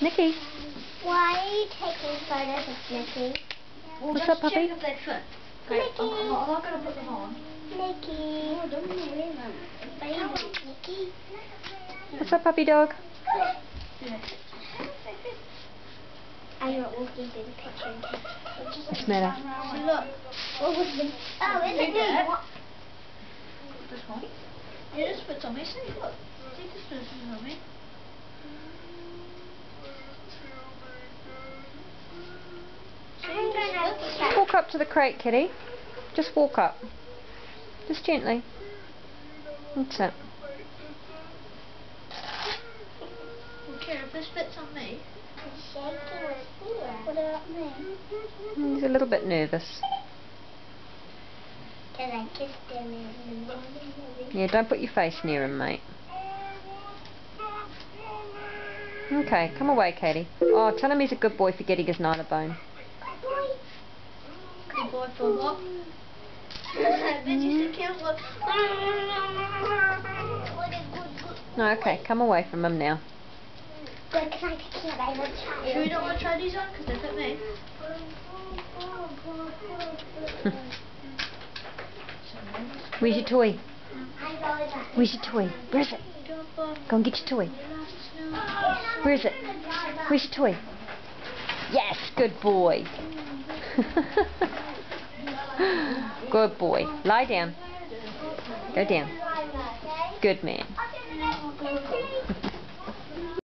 Nikki. Why are you taking photos of Nikki? Well, What's up, puppy? Check if they fit. Okay, Nikki. I'm not going to put them on. Nikki. Oh, don't worry, Mum. Baby. Nikki. What's up, puppy dog? Yeah. I'm not walking through the picture. What's the matter? See, look. What was the... Oh, is it me? What? This one. Yeah, this fits on me. See, look. See, this fits on me. I'm going to have to check. Walk up to the crate, kitty. Just walk up. Just gently. That's it. Okay, if this fits on me. The shaking was here. What about me? He's a little bit nervous. Because I kissed him in the morning. Yeah, don't put your face near him, mate. Okay, come away, Katie. Oh, tell him he's a good boy for getting his nylabone. Good boy for what? Veggie account. Look. No, okay, come away from him now. Good, because I can't. I will try. Sure you don't want to try these on? Because they fit me. Where's your toy? I go with that. Where's your toy? Where's it? Go and get your toy. Where is it? Where's your toy? Yes, good boy. Good boy. Lie down. Go down. Good man.